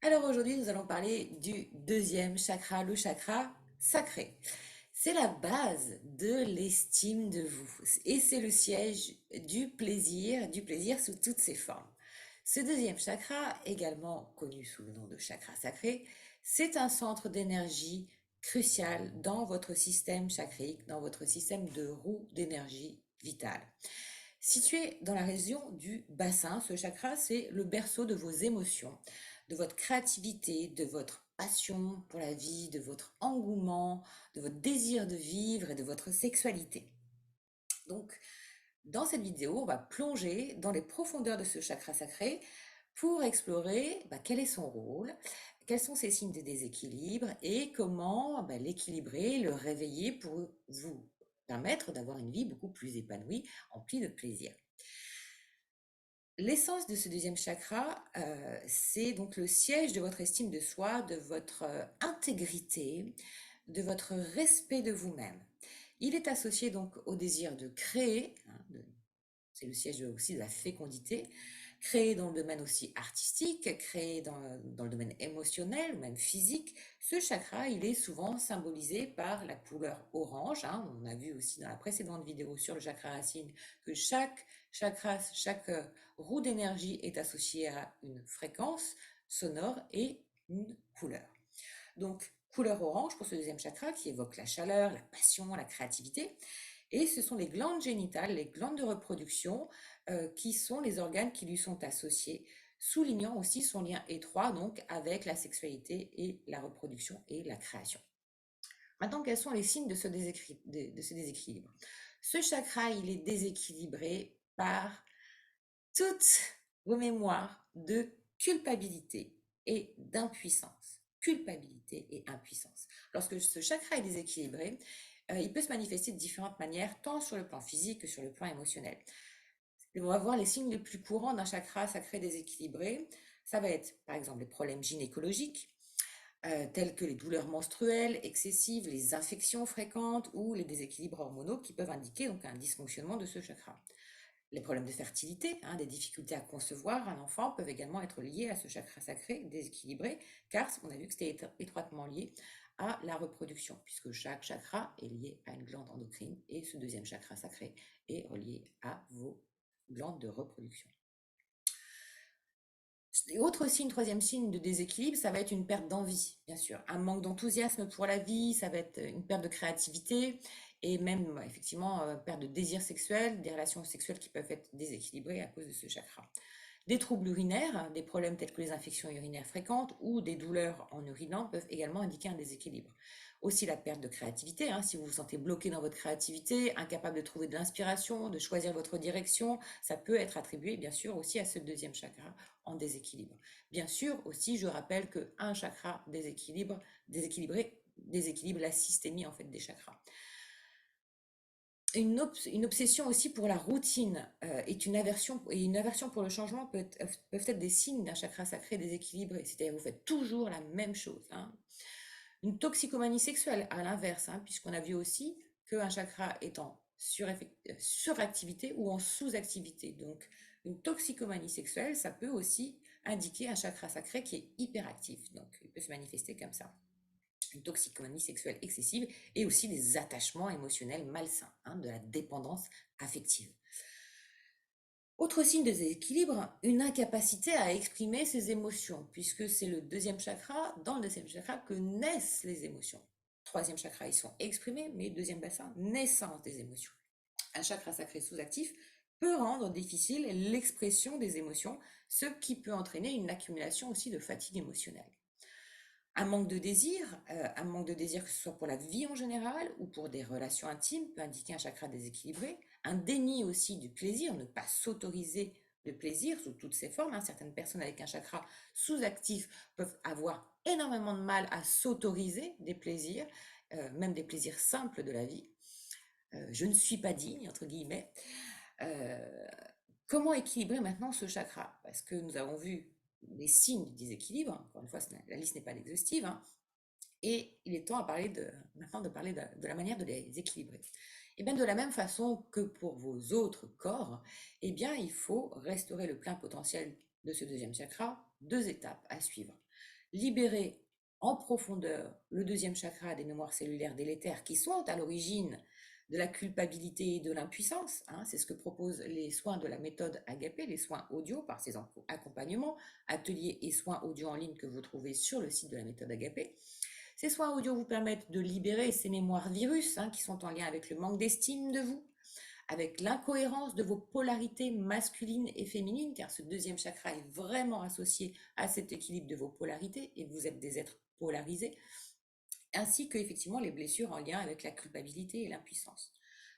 Alors aujourd'hui, nous allons parler du deuxième chakra, le chakra sacré. C'est la base de l'estime de vous et c'est le siège du plaisir sous toutes ses formes. Ce deuxième chakra, également connu sous le nom de chakra sacré, c'est un centre d'énergie crucial dans votre système chakrique, dans votre système de roue d'énergie vitale. Situé dans la région du bassin, ce chakra, c'est le berceau de vos émotions, de votre créativité, de votre passion pour la vie, de votre engouement, de votre désir de vivre et de votre sexualité. Donc, dans cette vidéo, on va plonger dans les profondeurs de ce chakra sacré pour explorer quel est son rôle, quels sont ses signes de déséquilibre et comment l'équilibrer, le réveiller pour vous permettre d'avoir une vie beaucoup plus épanouie, emplie de plaisir. L'essence de ce deuxième chakra, c'est donc le siège de votre estime de soi, de votre intégrité, de votre respect de vous-même. Il est associé donc au désir de créer, hein, c'est le siège aussi de la fécondité, créer dans le domaine aussi artistique, créer dans le domaine émotionnel ou même physique. Ce chakra, il est souvent symbolisé par la couleur orange, hein. On a vu aussi dans la précédente vidéo sur le chakra racine que chaque chakra, chaque roue d'énergie est associée à une fréquence sonore et une couleur. Donc, couleur orange pour ce deuxième chakra qui évoque la chaleur, la passion, la créativité. Et ce sont les glandes génitales, les glandes de reproduction, qui sont les organes qui lui sont associés, soulignant aussi son lien étroit donc avec la sexualité et la reproduction et la création. Maintenant, quels sont les signes de ce déséquilibre? Ce chakra, il est déséquilibré par toutes vos mémoires de culpabilité et d'impuissance. Culpabilité et impuissance. Lorsque ce chakra est déséquilibré, il peut se manifester de différentes manières, tant sur le plan physique que sur le plan émotionnel. On va voir les signes les plus courants d'un chakra sacré déséquilibré. Ça va être, par exemple, les problèmes gynécologiques, tels que les douleurs menstruelles excessives, les infections fréquentes ou les déséquilibres hormonaux qui peuvent indiquer donc un dysfonctionnement de ce chakra. Les problèmes de fertilité, hein, des difficultés à concevoir un enfant peuvent également être liés à ce chakra sacré déséquilibré, car on a vu que c'était étroitement lié à la reproduction, puisque chaque chakra est lié à une glande endocrine et ce deuxième chakra sacré est relié à vos glandes de reproduction. Et autre signe, troisième signe de déséquilibre, ça va être une perte d'envie, bien sûr. Un manque d'enthousiasme pour la vie, ça va être une perte de créativité et même effectivement perte de désir sexuel, des relations sexuelles qui peuvent être déséquilibrées à cause de ce chakra. Des troubles urinaires, des problèmes tels que les infections urinaires fréquentes ou des douleurs en urinant peuvent également indiquer un déséquilibre. Aussi la perte de créativité, hein, si vous vous sentez bloqué dans votre créativité, incapable de trouver de l'inspiration, de choisir votre direction, ça peut être attribué bien sûr aussi à ce deuxième chakra en déséquilibre. Bien sûr aussi, je rappelle qu'un chakra déséquilibré déséquilibre la systémie en fait des chakras. Une obsession aussi pour la routine est une aversion, et une aversion pour le changement peuvent être des signes d'un chakra sacré déséquilibré, c'est-à-dire vous faites toujours la même chose, hein. Une toxicomanie sexuelle, à l'inverse, hein, puisqu'on a vu aussi qu'un chakra est en suractivité ou en sous-activité. Donc, une toxicomanie sexuelle, ça peut aussi indiquer un chakra sacré qui est hyperactif. Donc, il peut se manifester comme ça. Une toxicomanie sexuelle excessive et aussi des attachements émotionnels malsains, hein, de la dépendance affective. Autre signe de déséquilibre, une incapacité à exprimer ses émotions, puisque c'est le deuxième chakra, dans le deuxième chakra, que naissent les émotions. Troisième chakra, ils sont exprimés, mais deuxième bassin, naissance des émotions. Un chakra sacré sous-actif peut rendre difficile l'expression des émotions, ce qui peut entraîner une accumulation aussi de fatigue émotionnelle. Un manque de désir que ce soit pour la vie en général ou pour des relations intimes peut indiquer un chakra déséquilibré. Un déni aussi du plaisir, ne pas s'autoriser le plaisir sous toutes ses formes, hein. Certaines personnes avec un chakra sous-actif peuvent avoir énormément de mal à s'autoriser des plaisirs, même des plaisirs simples de la vie. Je ne suis pas digne, entre guillemets. Euh, Comment équilibrer maintenant ce chakra? Parce que nous avons vu les signes du déséquilibre, encore une fois, la liste n'est pas exhaustive, hein, et il est temps maintenant de parler de la manière de les équilibrer. Et bien de la même façon que pour vos autres corps, eh bien il faut restaurer le plein potentiel de ce deuxième chakra, deux étapes à suivre. libérer en profondeur le deuxième chakra des mémoires cellulaires délétères qui sont à l'origine de la culpabilité et de l'impuissance. Hein. C'est ce que proposent les soins de la méthode Agapé, les soins audio par ces accompagnements, ateliers et soins audio en ligne que vous trouvez sur le site de la méthode Agapé. Ces soins audio vous permettent de libérer ces mémoires virus qui sont en lien avec le manque d'estime de vous, avec l'incohérence de vos polarités masculines et féminines, car ce deuxième chakra est vraiment associé à cet équilibre de vos polarités et vous êtes des êtres polarisés, ainsi que effectivement les blessures en lien avec la culpabilité et l'impuissance.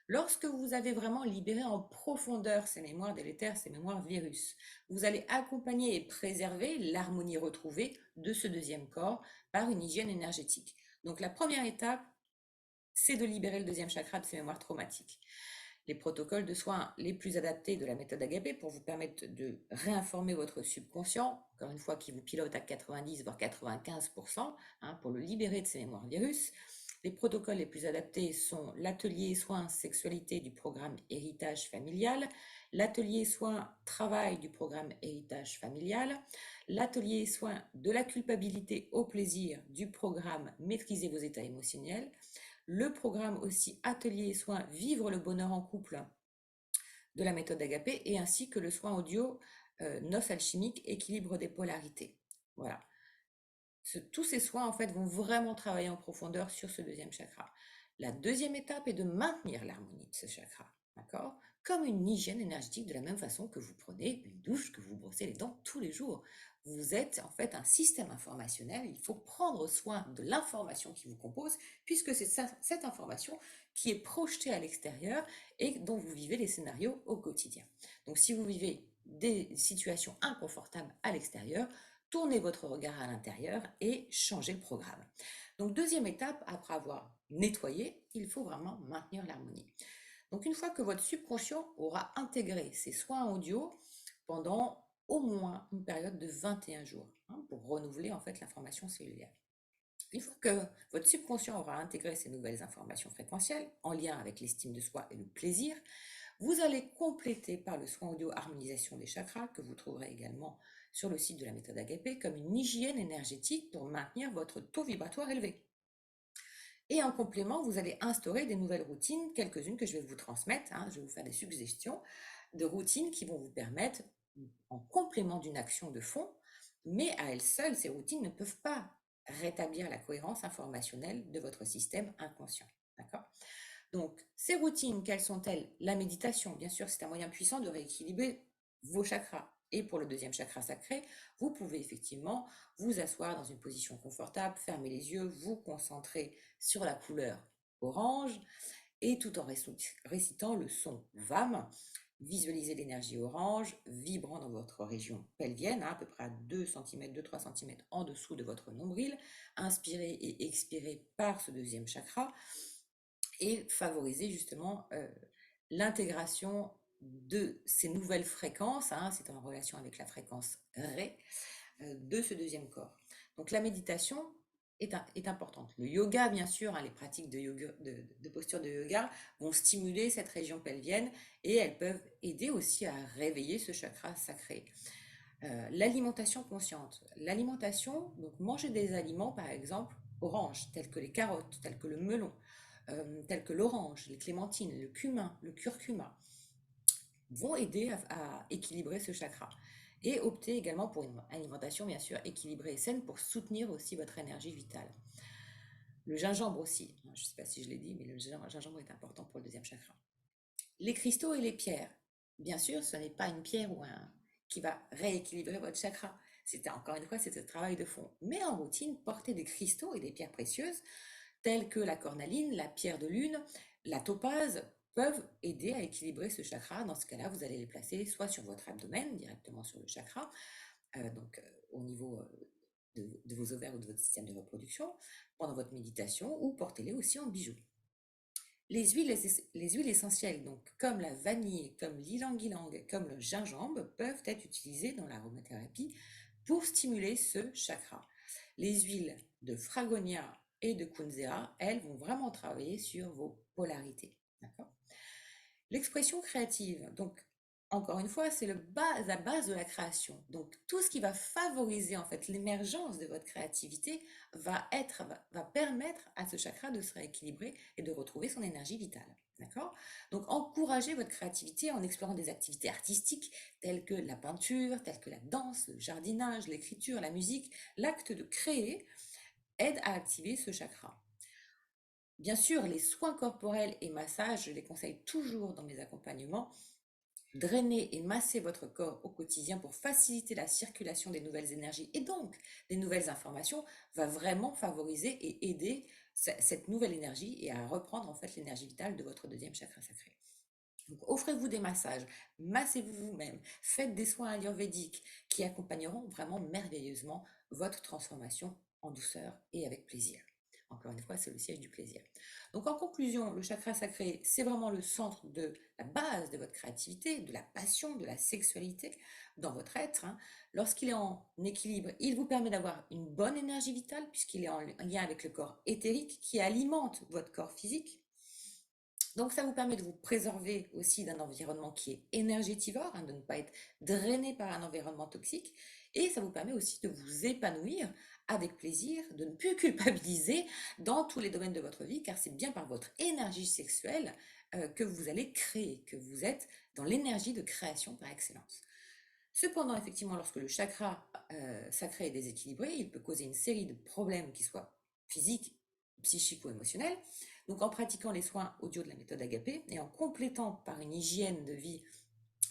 Lorsque vous avez vraiment libéré en profondeur ces mémoires délétères, ces mémoires virus, vous allez accompagner et préserver l'harmonie retrouvée de ce deuxième corps par une hygiène énergétique. Donc la première étape, c'est de libérer le deuxième chakra de ces mémoires traumatiques. Les protocoles de soins les plus adaptés de la méthode Agapé pour vous permettre de réinformer votre subconscient, encore une fois qui vous pilote à 90 voire 95%, pour le libérer de ces mémoires virus. Les protocoles les plus adaptés sont l'atelier soins sexualité du programme héritage familial, l'atelier soins travail du programme héritage familial, l'atelier soins de la culpabilité au plaisir du programme maîtriser vos états émotionnels, le programme aussi atelier et soins vivre le bonheur en couple de la méthode Agapé et ainsi que le soin audio noces alchimiques équilibre des polarités. Voilà. Tous ces soins en fait vont vraiment travailler en profondeur sur ce deuxième chakra. La deuxième étape est de maintenir l'harmonie de ce chakra, d'accord? Comme une hygiène énergétique de la même façon que vous prenez une douche, que vous brossez les dents tous les jours. Vous êtes en fait un système informationnel, il faut prendre soin de l'information qui vous compose, puisque c'est cette information qui est projetée à l'extérieur et dont vous vivez les scénarios au quotidien. Donc si vous vivez des situations inconfortables à l'extérieur, tournez votre regard à l'intérieur et changez le programme. Donc deuxième étape, après avoir nettoyé, il faut vraiment maintenir l'harmonie. Donc une fois que votre subconscient aura intégré ces soins audio pendant au moins une période de 21 jours pour renouveler en fait l'information cellulaire. Une fois que votre subconscient aura intégré ces nouvelles informations fréquentielles en lien avec l'estime de soi et le plaisir, vous allez compléter par le soin audio harmonisation des chakras que vous trouverez également sur le site de la méthode Agapé comme une hygiène énergétique pour maintenir votre taux vibratoire élevé. Et en complément, vous allez instaurer des nouvelles routines, quelques-unes que je vais vous transmettre. Je vais vous faire des suggestions de routines qui vont vous permettre, en complément d'une action de fond, mais à elles seules, ces routines ne peuvent pas rétablir la cohérence informationnelle de votre système inconscient. D'accord ? Donc, ces routines, quelles sont-elles? La méditation, bien sûr, c'est un moyen puissant de rééquilibrer vos chakras. Et pour le deuxième chakra sacré, vous pouvez effectivement vous asseoir dans une position confortable, fermer les yeux, vous concentrer sur la couleur orange et tout en récitant le son VAM, visualisez l'énergie orange vibrant dans votre région pelvienne, à peu près à 2 cm, 2-3 cm en dessous de votre nombril. Inspirez et expirez par ce deuxième chakra et favoriser justement l'intégration de ces nouvelles fréquences, c'est en relation avec la fréquence Ré, de ce deuxième corps. Donc la méditation est importante. Le yoga, bien sûr, les pratiques de posture de yoga vont stimuler cette région pelvienne et elles peuvent aider aussi à réveiller ce chakra sacré. L'alimentation consciente. L'alimentation, donc manger des aliments par exemple oranges, tels que les carottes, tels que le melon, tels que l'orange, les clémentines, le cumin, le curcuma, vont aider à équilibrer ce chakra. Et optez également pour une alimentation bien sûr équilibrée et saine pour soutenir aussi votre énergie vitale. Le gingembre aussi, je ne sais pas si je l'ai dit, mais le gingembre est important pour le deuxième chakra. Les cristaux et les pierres. Bien sûr, ce n'est pas une pierre qui va rééquilibrer votre chakra. Encore une fois, c'est ce travail de fond. Mais en routine, portez des cristaux et des pierres précieuses telles que la cornaline, la pierre de lune, la topaze, peuvent aider à équilibrer ce chakra. Dans ce cas-là, vous allez les placer soit sur votre abdomen, directement sur le chakra, au niveau de vos ovaires ou de votre système de reproduction, pendant votre méditation, ou portez-les aussi en bijoux. Les huiles essentielles, donc comme la vanille, comme l'ilang-ilang, comme le gingembre, peuvent être utilisées dans l'aromathérapie pour stimuler ce chakra. Les huiles de fragonia et de kunzea, elles vont vraiment travailler sur vos polarités. D'accord ? L'expression créative, donc encore une fois, c'est la base de la création. Donc, tout ce qui va favoriser en fait l'émergence de votre créativité va permettre à ce chakra de se rééquilibrer et de retrouver son énergie vitale. D'accord? Donc, encouragez votre créativité en explorant des activités artistiques telles que la peinture, telles que la danse, le jardinage, l'écriture, la musique. L'acte de créer aide à activer ce chakra. Bien sûr, les soins corporels et massages, je les conseille toujours dans mes accompagnements. Drainer et masser votre corps au quotidien pour faciliter la circulation des nouvelles énergies et donc des nouvelles informations va vraiment favoriser et aider cette nouvelle énergie et à reprendre en fait l'énergie vitale de votre deuxième chakra sacré. Donc, offrez-vous des massages, massez-vous vous-même, faites des soins ayurvédiques qui accompagneront vraiment merveilleusement votre transformation en douceur et avec plaisir. Encore une fois, c'est le siège du plaisir. Donc en conclusion, le chakra sacré, c'est vraiment le centre de la base de votre créativité, de la passion, de la sexualité dans votre être, hein. Lorsqu'il est en équilibre, il vous permet d'avoir une bonne énergie vitale puisqu'il est en lien avec le corps éthérique qui alimente votre corps physique. Donc ça vous permet de vous préserver aussi d'un environnement qui est énergétivore, hein, de ne pas être drainé par un environnement toxique. Et ça vous permet aussi de vous épanouir avec plaisir, de ne plus culpabiliser dans tous les domaines de votre vie, car c'est bien par votre énergie sexuelle que vous allez créer, que vous êtes dans l'énergie de création par excellence. Cependant, effectivement, lorsque le chakra sacré est déséquilibré, il peut causer une série de problèmes qui soient physiques, psychiques ou émotionnels. Donc, en pratiquant les soins audio de la méthode Agapé et en complétant par une hygiène de vie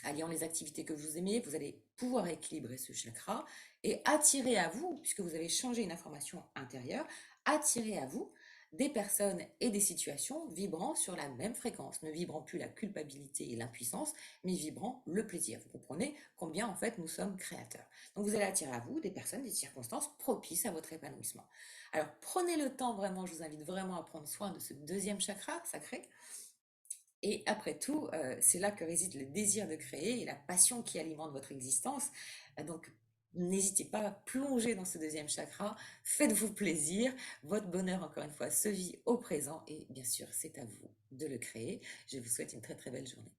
alliant les activités que vous aimez, vous allez pouvoir équilibrer ce chakra et attirer à vous, puisque vous avez changé une information intérieure, attirer à vous des personnes et des situations vibrant sur la même fréquence, ne vibrant plus la culpabilité et l'impuissance, mais vibrant le plaisir. Vous comprenez combien en fait nous sommes créateurs. Donc vous allez attirer à vous des personnes, des circonstances propices à votre épanouissement. Alors prenez le temps vraiment, je vous invite vraiment à prendre soin de ce deuxième chakra sacré. Et après tout, c'est là que réside le désir de créer et la passion qui alimente votre existence. Donc, n'hésitez pas à plonger dans ce deuxième chakra, faites-vous plaisir. Votre bonheur, encore une fois, se vit au présent et bien sûr, c'est à vous de le créer. Je vous souhaite une très très belle journée.